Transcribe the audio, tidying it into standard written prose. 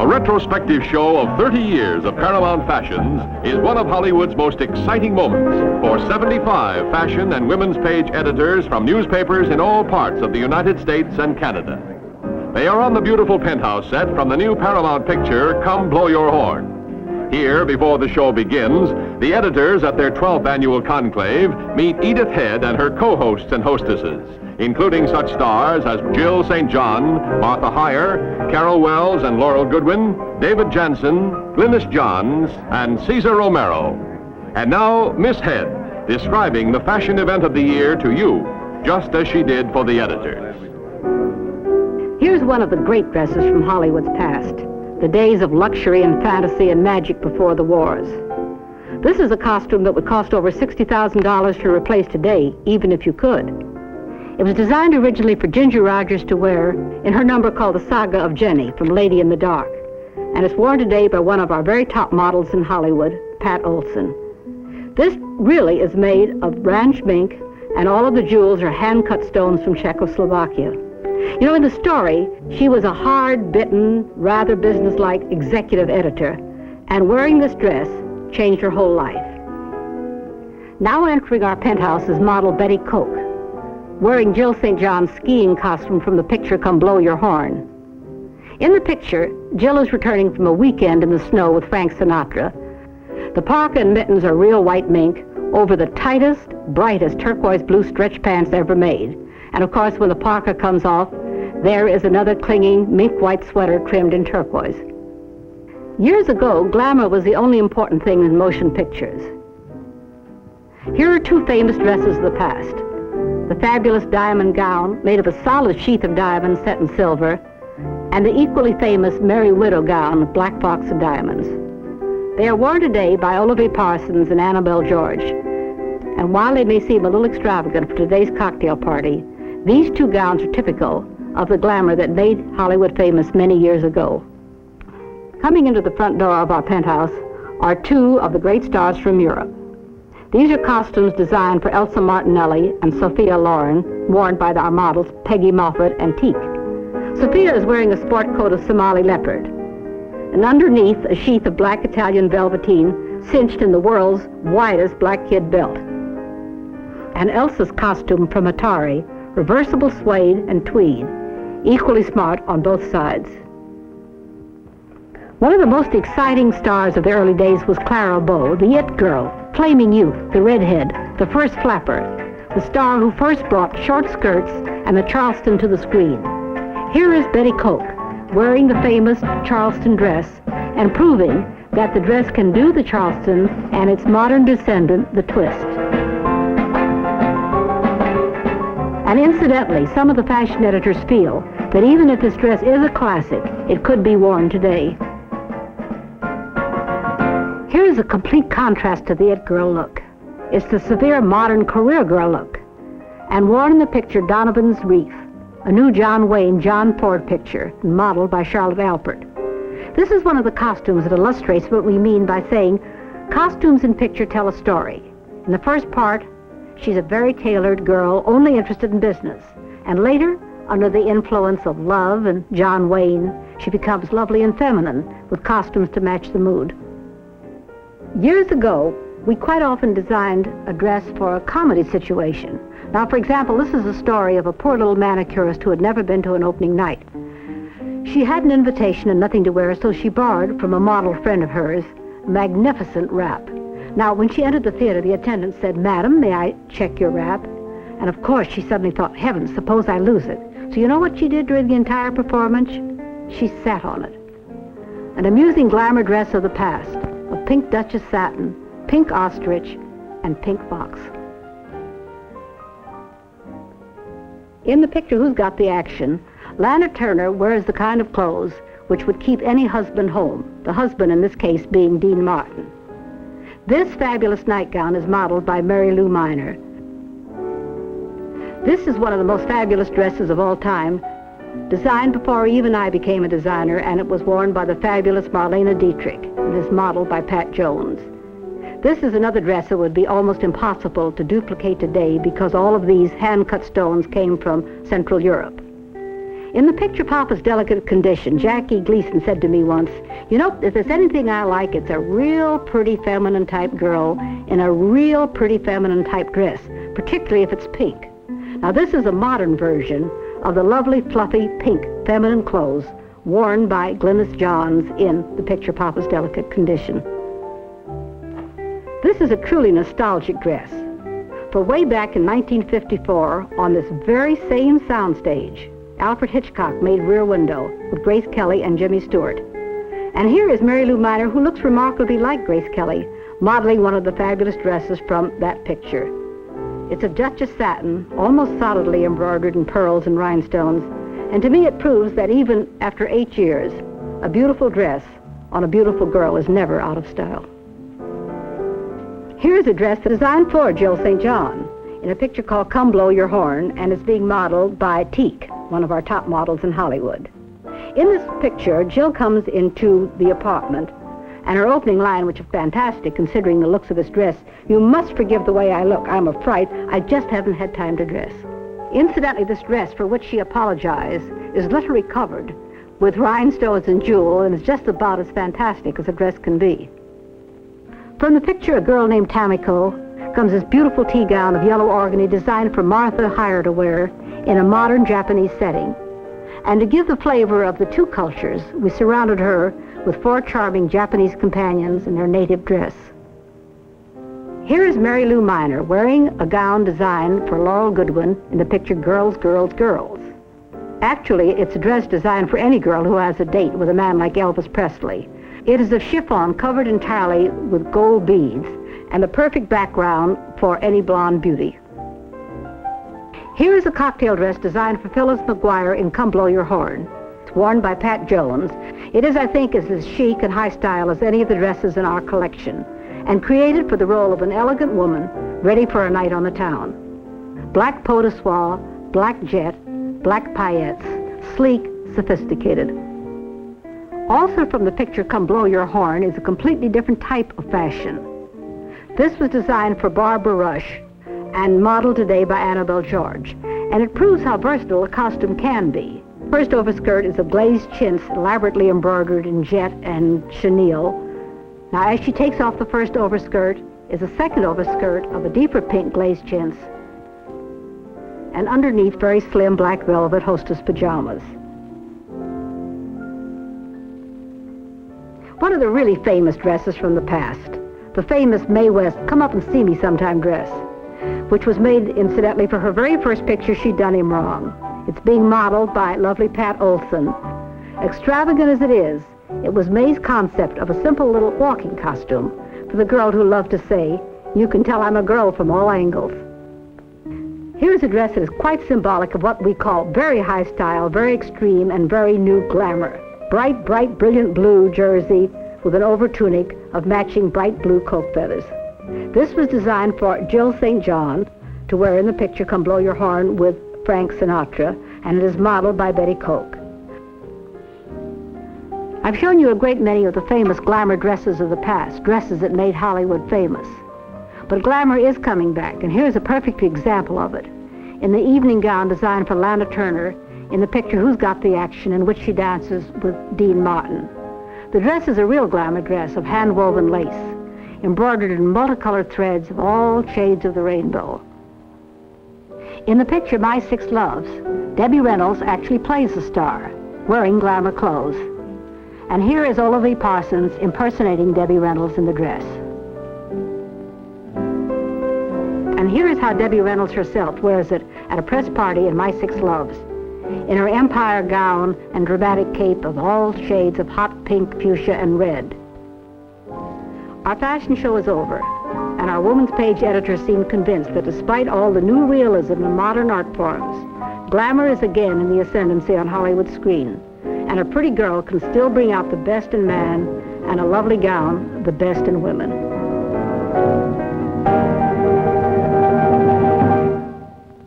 Retrospective show of 30 years of Paramount Fashions is one of Hollywood's most exciting moments for 75 fashion and women's page editors from newspapers in all parts of the United States and Canada. They are on the beautiful penthouse set from the new Paramount picture, Come Blow Your Horn. Here, before the show begins, the editors at their 12th annual conclave meet Edith Head and her co-hosts and hostesses, including such stars as Jill St. John, Martha Heyer, Carol Wells and Laurel Goodwin, David Jansen, Glynis Johns, and Cesar Romero. And now, Miss Head, describing the fashion event of the year to you, just as she did for the editors. Here's one of the great dresses from Hollywood's past, the days of luxury and fantasy and magic before the wars. This is a costume that would cost over $60,000 to replace today, even if you could. It was designed originally for Ginger Rogers to wear in her number called The Saga of Jenny from Lady in the Dark. And it's worn today by one of our very top models in Hollywood, Pat Olson. This really is made of ranch mink, and all of the jewels are hand-cut stones from Czechoslovakia. You know, in the story, she was a hard-bitten, rather businesslike executive editor, and wearing this dress changed her whole life. Now entering our penthouse is model Betty Koch, wearing Jill St. John's skiing costume from the picture Come Blow Your Horn. In the picture, Jill is returning from a weekend in the snow with Frank Sinatra. The parka and mittens are real white mink over the tightest, brightest turquoise blue stretch pants ever made. And of course, when the parka comes off, there is another clinging mink white sweater trimmed in turquoise. Years ago, glamour was the only important thing in motion pictures. Here are two famous dresses of the past. The fabulous diamond gown made of a solid sheath of diamonds set in silver, and the equally famous Merry Widow gown with black fox and diamonds. They are worn today by Olivia Parsons and Annabelle George. And while they may seem a little extravagant for today's cocktail party, these two gowns are typical of the glamour that made Hollywood famous many years ago. Coming into the front door of our penthouse are two of the great stars from Europe. These are costumes designed for Elsa Martinelli and Sophia Loren, worn by our models Peggy Moffat and Teak. Sophia is wearing a sport coat of Somali leopard, and underneath a sheath of black Italian velveteen cinched in the world's widest black kid belt. And Elsa's costume from Atari, reversible suede and tweed, equally smart on both sides. One of the most exciting stars of the early days was Clara Bow, the it girl, flaming youth, the redhead, the first flapper, the star who first brought short skirts and the Charleston to the screen. Here is Betty Koch, wearing the famous Charleston dress and proving that the dress can do the Charleston and its modern descendant, the twist. And incidentally, some of the fashion editors feel that even if this dress is a classic, it could be worn today. Here is a complete contrast to the it girl look. It's the severe modern career girl look. And worn in the picture Donovan's Reef, a new John Wayne, John Ford picture, modeled by Charlotte Alpert. This is one of the costumes that illustrates what we mean by saying costumes in picture tell a story. In the first part, she's a very tailored girl only interested in business. And later, under the influence of love and John Wayne, she becomes lovely and feminine with costumes to match the mood. Years ago, we quite often designed a dress for a comedy situation. Now, for example, this is a story of a poor little manicurist who had never been to an opening night. She had an invitation and nothing to wear, so she borrowed from a model friend of hers a magnificent wrap. Now, when she entered the theater, the attendant said, "Madam, may I check your wrap?" And of course, she suddenly thought, heavens, suppose I lose it. So you know what she did during the entire performance? She sat on it. An amusing glamour dress of the past, of pink Duchess satin, pink ostrich, and pink fox. In the picture Who's Got the Action, Lana Turner wears the kind of clothes which would keep any husband home, the husband in this case being Dean Martin. This fabulous nightgown is modeled by Mary Lou Minor. This is one of the most fabulous dresses of all time, Designed before even I became a designer, and it was worn by the fabulous Marlene Dietrich and is modeled by Pat Jones. This is another dress that would be almost impossible to duplicate today because all of these hand-cut stones came from Central Europe. In the picture Papa's Delicate Condition, Jackie Gleason said to me once, "You know, if there's anything I like, it's a real pretty feminine type girl in a real pretty feminine type dress, particularly if it's pink." Now this is a modern version of the lovely fluffy pink feminine clothes worn by Glynis Johns in the picture Papa's Delicate Condition. This is a truly nostalgic dress. For way back in 1954, on this very same soundstage, Alfred Hitchcock made Rear Window with Grace Kelly and Jimmy Stewart. And here is Mary Lou Miner, who looks remarkably like Grace Kelly, modeling one of the fabulous dresses from that picture. It's of Duchess satin, almost solidly embroidered in pearls and rhinestones, and to me it proves that even after 8 years, a beautiful dress on a beautiful girl is never out of style. Here's a dress designed for Jill St. John in a picture called Come Blow Your Horn, and it's being modeled by Teak, one of our top models in Hollywood. In this picture, Jill comes into the apartment, and her opening line, which is fantastic considering the looks of this dress, "You must forgive the way I look. I'm a fright. I just haven't had time to dress." Incidentally, this dress, for which she apologized, is literally covered with rhinestones and jewel, and is just about as fantastic as a dress can be. From the picture, A Girl Named Tamiko, comes this beautiful tea gown of yellow organy designed for Martha Hire to wear in a modern Japanese setting. And to give the flavor of the two cultures, we surrounded her with 4 charming Japanese companions in their native dress. Here is Mary Lou Miner wearing a gown designed for Laurel Goodwin in the picture Girls, Girls, Girls. Actually, it's a dress designed for any girl who has a date with a man like Elvis Presley. It is of chiffon covered entirely with gold beads and the perfect background for any blonde beauty. Here is a cocktail dress designed for Phyllis McGuire in Come Blow Your Horn. It's worn by Pat Jones. It is, I think, as chic and high style as any of the dresses in our collection, and created for the role of an elegant woman ready for a night on the town. Black pot de soie, black jet, black paillettes, sleek, sophisticated. Also from the picture Come Blow Your Horn is a completely different type of fashion. This was designed for Barbara Rush and modeled today by Annabelle George, and it proves how versatile a costume can be. First overskirt is of glazed chintz elaborately embroidered in jet and chenille. Now as she takes off the first overskirt is a second overskirt of a deeper pink glazed chintz, and underneath very slim black velvet hostess pajamas. One of the really famous dresses from the past, the famous Mae West Come Up and See Me Sometime dress, which was made, incidentally, for her very first picture, She'd Done Him Wrong. It's being modeled by lovely Pat Olson. Extravagant as it is, it was Mae's concept of a simple little walking costume for the girl who loved to say, "You can tell I'm a girl from all angles." Here's a dress that is quite symbolic of what we call very high style, very extreme, and very new glamour. Bright, bright, brilliant blue jersey with an over-tunic of matching bright blue coke feathers. This was designed for Jill St. John to wear in the picture Come Blow Your Horn with Frank Sinatra, and it is modeled by Betty Koch. I've shown you a great many of the famous glamour dresses of the past, dresses that made Hollywood famous. But glamour is coming back, and here's a perfect example of it. In the evening gown designed for Lana Turner in the picture Who's Got the Action, in which she dances with Dean Martin. The dress is a real glamour dress of hand-woven lace, embroidered in multicolored threads of all shades of the rainbow. In the picture My Six Loves, Debbie Reynolds actually plays the star, wearing glamour clothes. And here is Olivia Parsons impersonating Debbie Reynolds in the dress. And here is how Debbie Reynolds herself wears it at a press party in My Six Loves, in her empire gown and dramatic cape of all shades of hot pink, fuchsia, and red. Our fashion show is over, and our Woman's Page editor seemed convinced that despite all the new realism and modern art forms, glamour is again in the ascendancy on Hollywood screen, and a pretty girl can still bring out the best in man, and a lovely gown the best in women.